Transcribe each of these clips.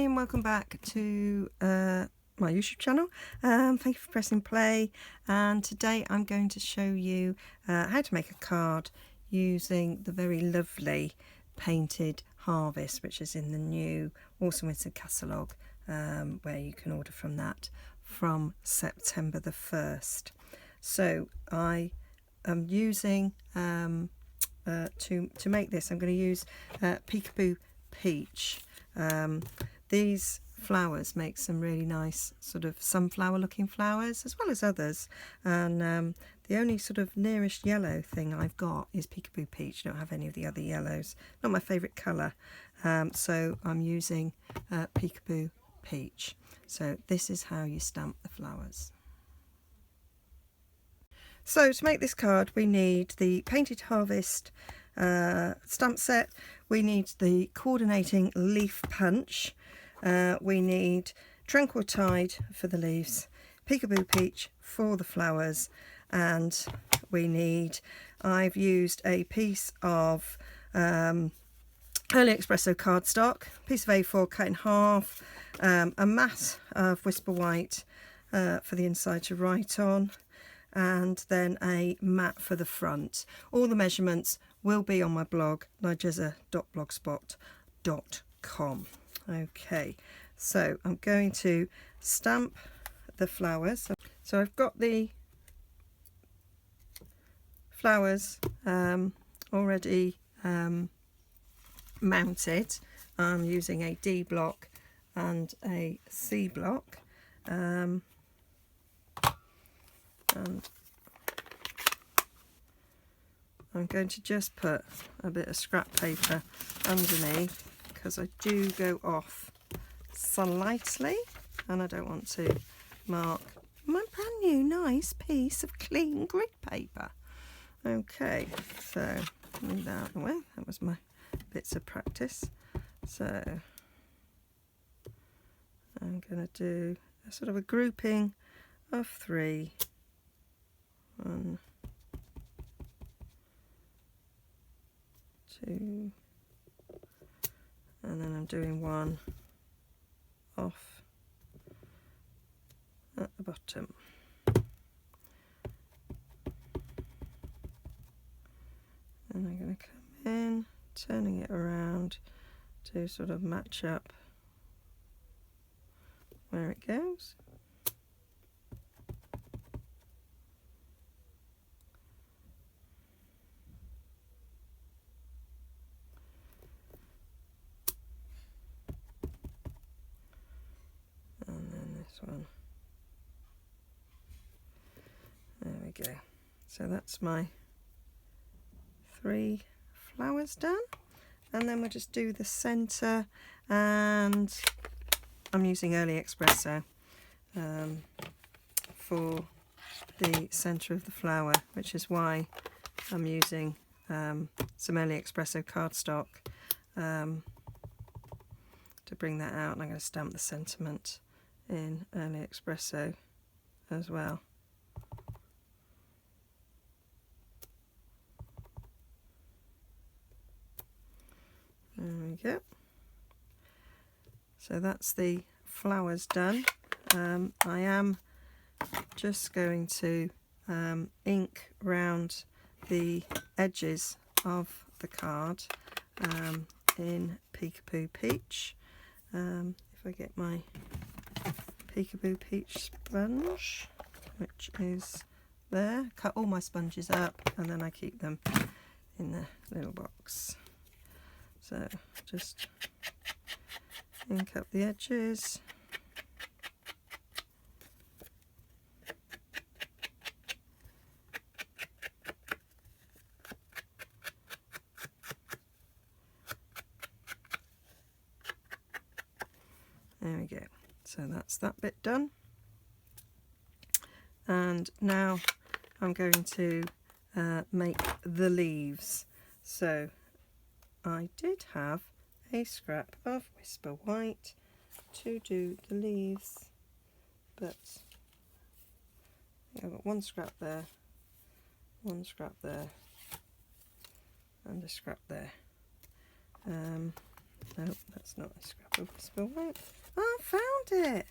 and welcome back to my YouTube channel. Thank you for pressing play, and today I'm going to show you how to make a card using the very lovely painted Harvest, which is in the new Autumn Winter catalogue, where you can order from that from September the 1st. So I am using to make this, I'm going to use Peekaboo Peach. These flowers make some really nice sort of sunflower looking flowers, as well as others, and the only sort of nearest yellow thing I've got is Peekaboo Peach. I don't have any of the other yellows, not my favourite colour, so I'm using Peekaboo Peach. So this is how you stamp the flowers. So to make this card we need the Painted Harvest stamp set, we need the coordinating leaf punch, we need Tranquil Tide for the leaves, Peekaboo Peach for the flowers, and we need, I've used a piece of Early Espresso cardstock, piece of A4 cut in half, a mat of Whisper White for the inside to write on, and then a mat for the front. All the measurements will be on my blog, nigezza.blogspot.com. Okay, so I'm going to stamp the flowers. So I've got the flowers already mounted. I'm using a D block and a C block. And I'm going to just put a bit of scrap paper underneath, because I do go off slightly and I don't want to mark my brand new nice piece of clean grid paper. Okay, so move that out of the way. That was my bits of practice. So I'm going to do a sort of a grouping of 3. 1, 2, and then I'm doing 1 off at the bottom. And I'm going to come in, turning it around to sort of match up where it goes. One. There we go. So that's my 3 flowers done, and then we'll just do the centre, and I'm using Early Espresso for the centre of the flower, which is why I'm using some Early Espresso cardstock to bring that out, and I'm going to stamp the sentiment in Early Espresso as well. There we go. So that's the flowers done. I am just going to ink round the edges of the card in Peekaboo Peach. If I get my Peekaboo Peach sponge, which is there, cut all my sponges up and then I keep them in the little box. So just ink up the edges. There we go. So that's that bit done, and now I'm going to make the leaves. So I did have a scrap of Whisper White to do the leaves, but I've got 1 scrap there, 1 scrap there, and a scrap there. No, that's not a Scrapple Whisper White. Oh, I found it.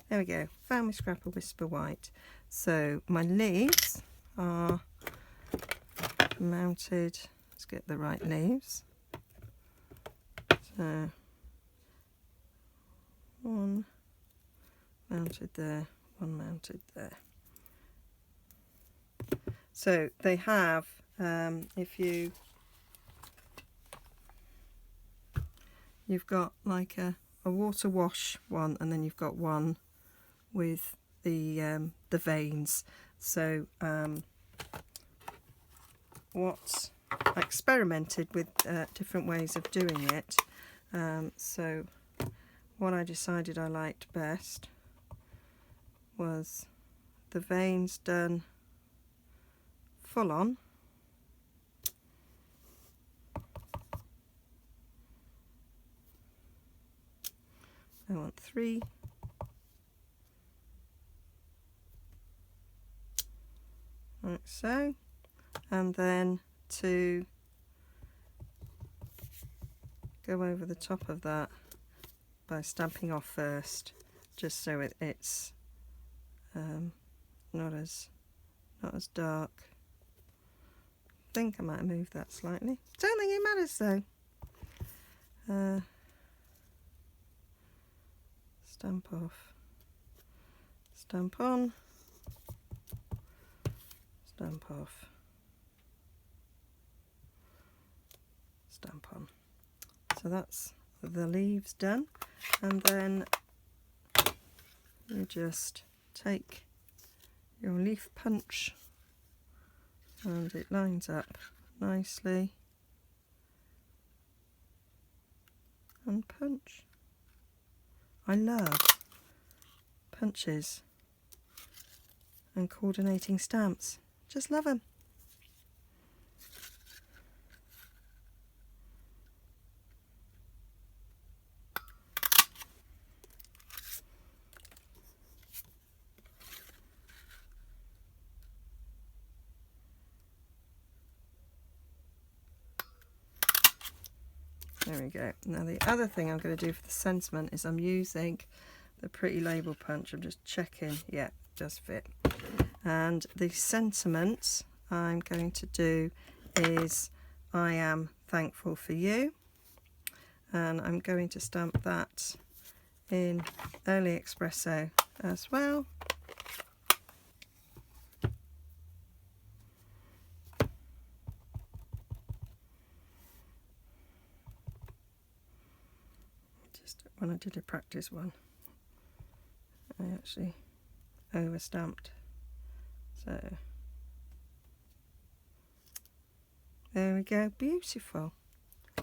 There we go. Found my Scrapple Whisper White. So my leaves are mounted. Let's get the right leaves. So one mounted there, one mounted there. So they have, if you've got like a water wash one, and then you've got one with the veins. So what I experimented with different ways of doing it. So what I decided I liked best was the veins done full on. I want 3. Like so. And then to go over the top of that by stamping off first, just so it's not as dark. I think I might have moved that slightly. Don't think it matters though. Stamp off, stamp on, stamp off, stamp on. So that's the leaves done, and then you just take your leaf punch and it lines up nicely and punch. I love punches and coordinating stamps. Just love them. There we go. Now the other thing I'm going to do for the sentiment is I'm using the Pretty Label punch. I'm just checking, yeah, does fit. And the sentiment I'm going to do is I am thankful for you, and I'm going to stamp that in Early Espresso as well. When I did a practice one, I actually over stamped, so there we go. Beautiful.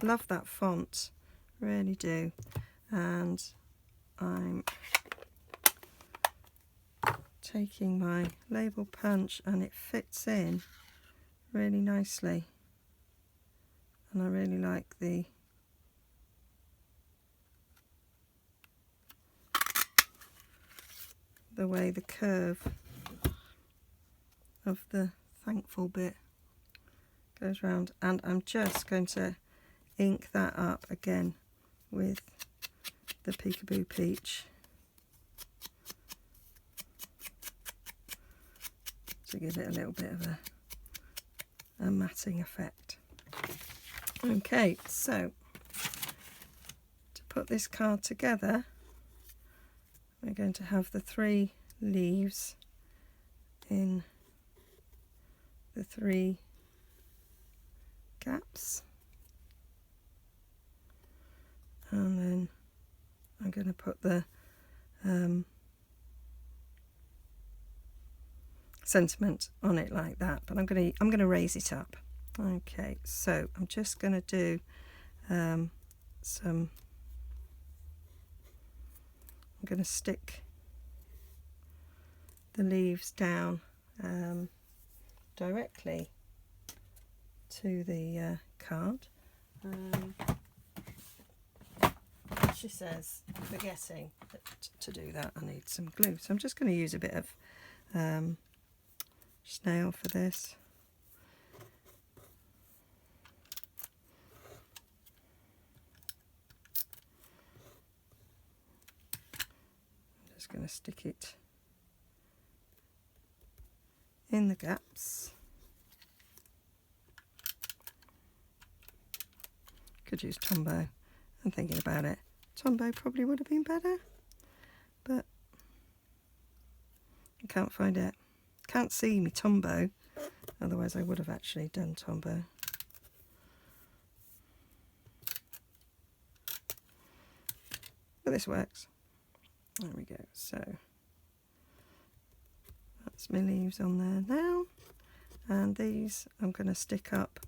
Love that font, really do. And I'm taking my label punch and it fits in really nicely, and I really like the way the curve of the thankful bit goes round. And I'm just going to ink that up again with the Peekaboo Peach to give it a little bit of a matting effect. Okay, so to put this card together, we're going to have the 3 leaves in the 3 gaps, and then I'm going to put the sentiment on it like that, but I'm going to raise it up. Okay, so I'm just going to do I'm going to stick the leaves down directly to the card. She says, forgetting to do that, I need some glue. So I'm just going to use a bit of snail for this. just going to stick it in the gaps. Could use Tombow. I'm thinking about it. Tombow probably would have been better, but I can't find it. Can't see me Tombow, otherwise I would have actually done Tombow. But this works. There we go. So that's my leaves on there now, and these I'm going to stick up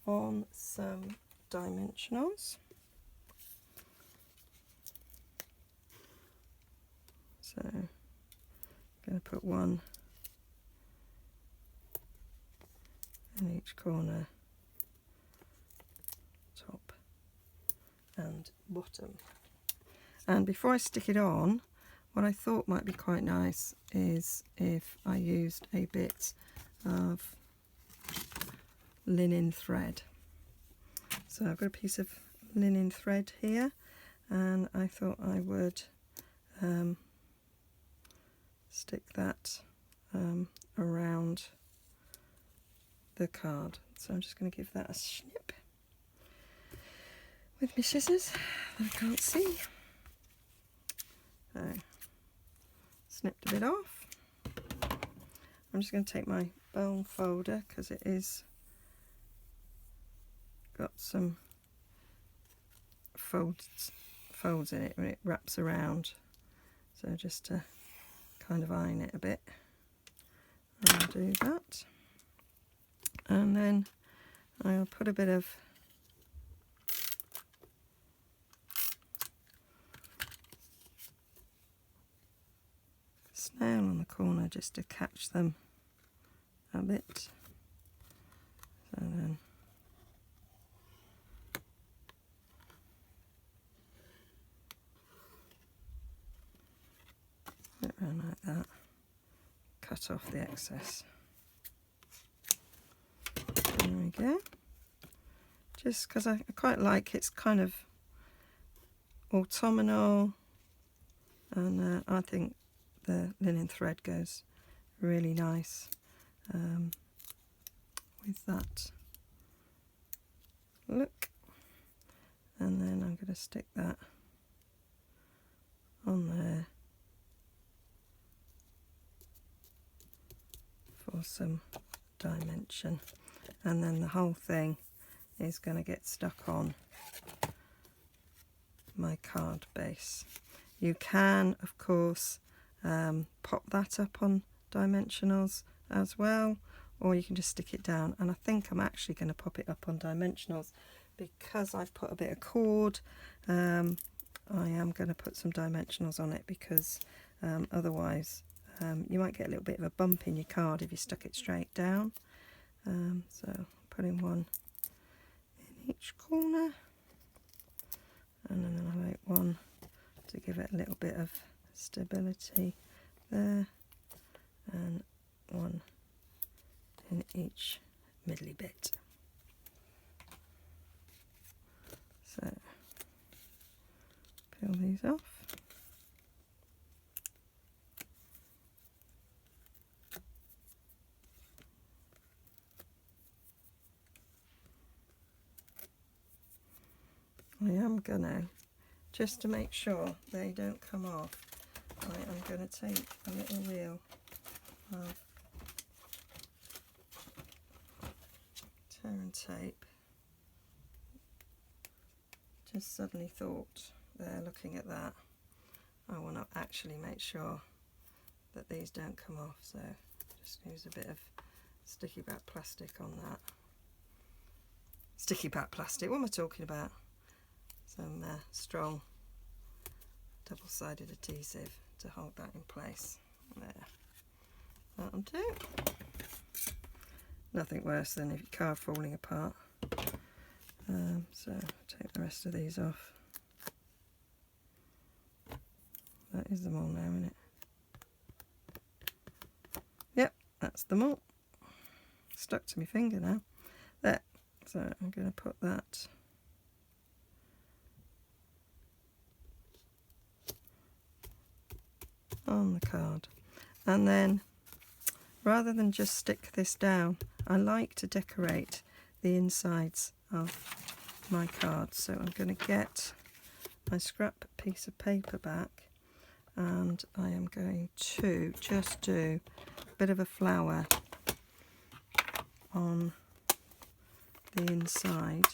on some dimensionals. So I'm going to put one in each corner, top and bottom. And before I stick it on, what I thought might be quite nice is if I used a bit of linen thread. So I've got a piece of linen thread here, and I thought I would stick that around the card. So I'm just going to give that a snip with my scissors that I can't see. So, snipped a bit off. I'm just going to take my bone folder because it is got some folds in it when it wraps around. So just to kind of iron it a bit, I'll do that. And then I'll put a bit of snail on the corner just to catch them a bit. So then put it around like that, cut off the excess. There we go. Just because I quite like it's kind of autumnal, and I think the linen thread goes really nice with that look. And then I'm going to stick that on there for some dimension, and then the whole thing is going to get stuck on my card base. You can of course pop that up on dimensionals as well, or you can just stick it down, and I think I'm actually going to pop it up on dimensionals because I've put a bit of cord. I am going to put some dimensionals on it because otherwise you might get a little bit of a bump in your card if you stuck it straight down. So putting one in each corner, and then I like one to give it a little bit of stability there, and one in each middly bit. So peel these off. I am gonna, just to make sure they don't come off, I am going to take a little reel of tear and tape. Just suddenly thought there, looking at that, I want to actually make sure that these don't come off, so just use a bit of sticky back plastic on that. Sticky back plastic, what am I talking about? Some strong double-sided adhesive to hold that in place. There, that'll do. Nothing worse than if your card falling apart. So take the rest of these off. That is them all now, isn't it? Yep, that's them all. Stuck to my finger now. There. So I'm going to put that on the card. And then rather than just stick this down, I like to decorate the insides of my cards. So I'm going to get my scrap piece of paper back, and I am going to just do a bit of a flower on the inside,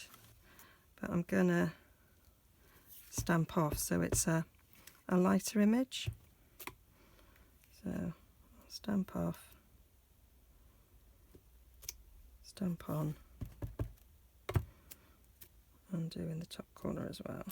but I'm going to stamp off so it's a lighter image. So I'll stamp off, stamp on, and do in the top corner as well.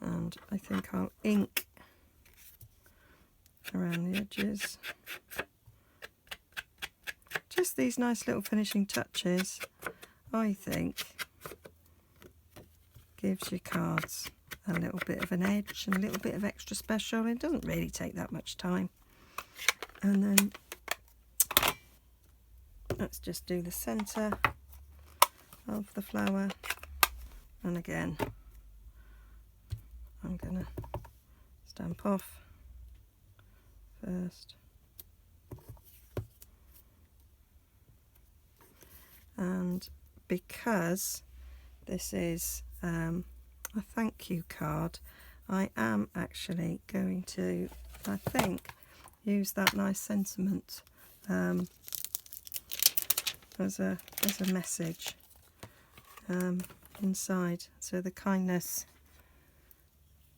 And I think I'll ink around the edges. Just these nice little finishing touches, I think, gives your cards a little bit of an edge and a little bit of extra special. It doesn't really take that much time. And then let's just do the centre of the flower, and again I'm going to stamp off first, and because this is a thank you card, I am actually going to, I think, use that nice sentiment as a message inside. So the kindness,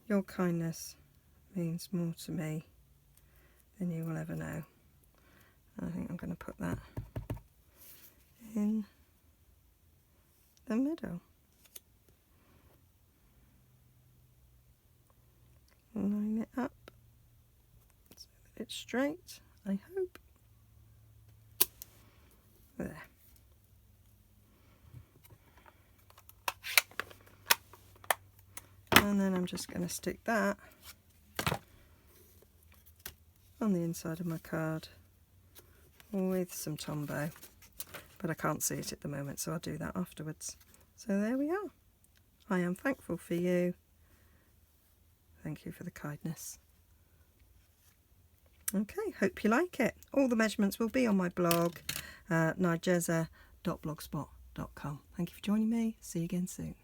your kindness means more to me than you will ever know. I think I'm going to put that in the middle. Line it up so that it's straight, I hope. There. And then I'm just going to stick that on the inside of my card with some Tombow, but I can't see it at the moment, so I'll do that afterwards. So there we are. I am thankful for you. Thank you for the kindness. Okay, hope you like it. All the measurements will be on my blog, nigezza.blogspot.com. Thank you for joining me. See you again soon.